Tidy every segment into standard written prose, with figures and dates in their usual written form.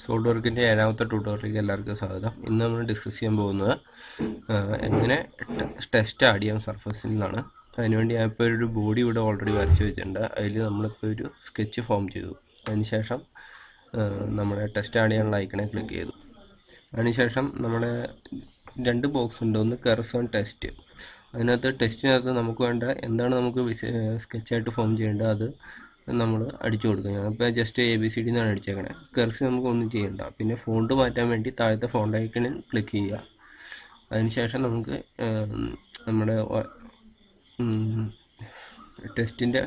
സോൾഡ്വർക്കിൻ്റെ 7ാമത്തെ ട്യൂട്ടോറിയലിലേക്ക് എല്ലാവർക്കും സ്വാഗതം. ഇന്ന് നമ്മൾ ഡിസ്കസ് ചെയ്യാൻ പോകുന്നത് എങ്ങനെ ടെസ്റ്റ് ആഡ് ചെയ്യാം സർഫസിൽ നിന്നാണ്. അതിനുവേണ്ടി ഞാനിപ്പോൾ ഒരു ബോഡി ഇവിടെ ഓൾറെഡി വരച്ച് വെച്ചിട്ടുണ്ട്. അതിൽ നമ്മളിപ്പോൾ ഒരു സ്കെച്ച് ഫോം ചെയ്തു. അതിനുശേഷം നമ്മുടെ ടെസ്റ്റ് ആഡ് ചെയ്യാനുള്ള ഐക്കണെ ക്ലിക്ക് ചെയ്തു. അതിനുശേഷം നമ്മുടെ 2 ബോക്സ് ഉണ്ട്. ഒന്ന് കർസർ ടെസ്റ്റ്. അതിനകത്ത് ടെസ്റ്റിനകത്ത് നമുക്ക് വേണ്ട എന്താണ് നമുക്ക് സ്കെച്ചായിട്ട് ഫോം ചെയ്യേണ്ടത് അത് നമ്മൾ അടിച്ചു കൊടുക്കുക. ഞാനിപ്പോൾ ജസ്റ്റ് ABCD എന്നാണ് അടിച്ചേക്കണേ. കർസർ നമുക്ക് ഒന്നും ചെയ്യണ്ട. പിന്നെ ഫോണ്ട് മാറ്റാൻ വേണ്ടി താഴത്തെ ഫോണ്ട് ഐക്കണിൽ ക്ലിക്ക് ചെയ്യുക. അതിനുശേഷം നമുക്ക് നമ്മുടെ ടെസ്റ്റിൻ്റെ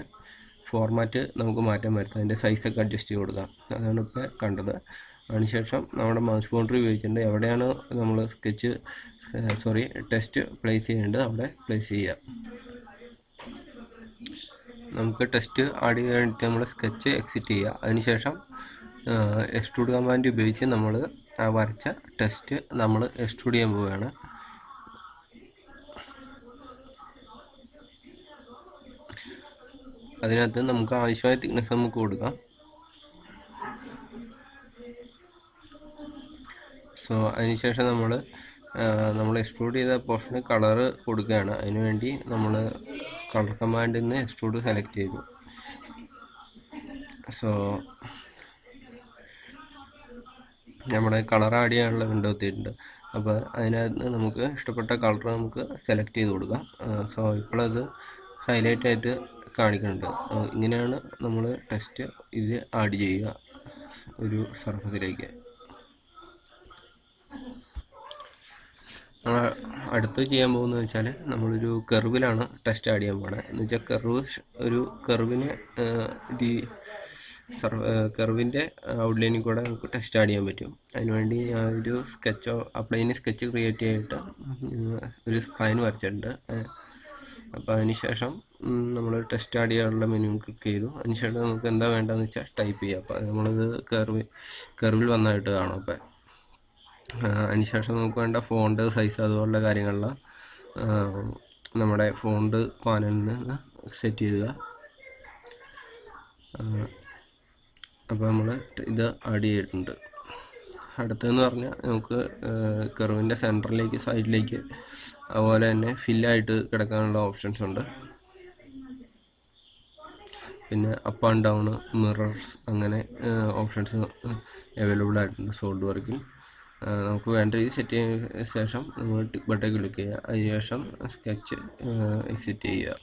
ഫോർമാറ്റ് നമുക്ക് മാറ്റാൻ പറ്റും. അതിൻ്റെ സൈസൊക്കെ അഡ്ജസ്റ്റ് ചെയ്ത് കൊടുക്കാം. അതാണ് ഇപ്പോൾ കണ്ടത്. അതിനുശേഷം നമ്മുടെ മൗസ് ബൗണ്ടറി ഉപയോഗിച്ചിട്ടുണ്ട്. എവിടെയാണ് നമ്മൾ ടെസ്റ്റ് പ്ലേസ് ചെയ്യേണ്ടത് അവിടെ പ്ലേസ് ചെയ്യുക. നമുക്ക് ടെസ്റ്റ് ആഡ് ചെയ്യാൻ വേണ്ടിയിട്ട് നമ്മൾ സ്കെച്ച് എക്സിറ്റ് ചെയ്യുക. അതിനുശേഷം എക്സ്ട്രൂഡ് കമാൻഡ് ഉപയോഗിച്ച് നമ്മൾ ആ വരച്ച ടെസ്റ്റ് നമ്മൾ എക്സ്ട്രൂഡ് ചെയ്യാൻ പോവുകയാണ്. അതിനകത്ത് നമുക്ക് ആവശ്യമായ തിക്നെസ് നമുക്ക് കൊടുക്കാം. അതിനുശേഷം നമ്മൾ എക്സ്ട്രൂഡ് ചെയ്ത പോർഷന് കളറ് കൊടുക്കുകയാണ്. അതിനുവേണ്ടി നമ്മൾ കളർ കമാൻഡിൽ നിന്ന് എക്സ്ട്രൂഡ് സെലക്ട് ചെയ്തു. നമ്മുടെ കളർ ആഡ് ചെയ്യാനുള്ള വിൻഡോ എത്തിയിട്ടുണ്ട്. അപ്പോൾ അതിനകത്ത് നമുക്ക് ഇഷ്ടപ്പെട്ട കളർ നമുക്ക് സെലക്ട് ചെയ്ത് കൊടുക്കാം. ഇപ്പോഴത് ഹൈലൈറ്റ് ആയിട്ട് കാണിക്കുന്നുണ്ട്. ഇങ്ങനെയാണ് നമ്മൾ ടെസ്റ്റ് ഇത് ആഡ് ചെയ്യുക ഒരു സർഫസിലേക്ക്. അടുത്ത് ചെയ്യാൻ പോകുന്നത് വെച്ചാൽ നമ്മളൊരു കർവിലാണ് ടെസ്റ്റ് ആഡ് ചെയ്യാൻ പോകുന്നത്. എന്ന് വെച്ചാൽ കർവിൻ്റെ ഔട്ട്ലൈനിൽ കൂടെ നമുക്ക് ടെസ്റ്റ് ആഡ് ചെയ്യാൻ പറ്റും. അതിനുവേണ്ടി ഒരു സ്കെച്ച് ക്രിയേറ്റ് ചെയ്തിട്ട് ഒരു സ്പ്ലൈൻ വരച്ചിട്ടുണ്ട്. അപ്പോൾ അതിനുശേഷം നമ്മൾ ടെസ്റ്റ് ആഡ് ചെയ്യാനുള്ള മെനു ക്ലിക്ക് ചെയ്തു. അതിനുശേഷം നമുക്ക് എന്താ വേണ്ടതെന്ന് വെച്ചാൽ ടൈപ്പ് ചെയ്യുക. അപ്പോൾ നമ്മളത് കർവിൽ വന്നതായിട്ട് കാണും. അപ്പോൾ അതിനുശേഷം നമുക്ക് വേണ്ട ഫോണ്ട് സൈസ് അതുപോലുള്ള കാര്യങ്ങളിൽ നമ്മുടെ ഫോണ്ട് പാനലിൽ നിന്ന് സെറ്റ് ചെയ്യുക. അപ്പോൾ നമ്മൾ ഇത് ആഡ് ചെയ്തിട്ടുണ്ട്. അടുത്തതെന്ന് പറഞ്ഞാൽ നമുക്ക് കർവിൻ്റെ സെൻറ്ററിലേക്ക് സൈഡിലേക്ക് അതുപോലെ തന്നെ ഫില്ലായിട്ട് കിടക്കാനുള്ള ഓപ്ഷൻസ് ഉണ്ട്. പിന്നെ അപ്പ് ആൻഡ് ഡൗൺ, മിറേഴ്സ് അങ്ങനെ ഓപ്ഷൻസ് അവൈലബിൾ ആയിട്ടുണ്ട് സോൾഡ് വർക്കിൽ. നമുക്ക് വേണ്ട രീതി സെറ്റ് ചെയ്തതിന് ശേഷം നമ്മൾ ടിക്ക് ബട്ടൺ ക്ലിക്ക് ചെയ്യുക. അതിനുശേഷം സ്കെച്ച് എക്സിറ്റ് ചെയ്യുക.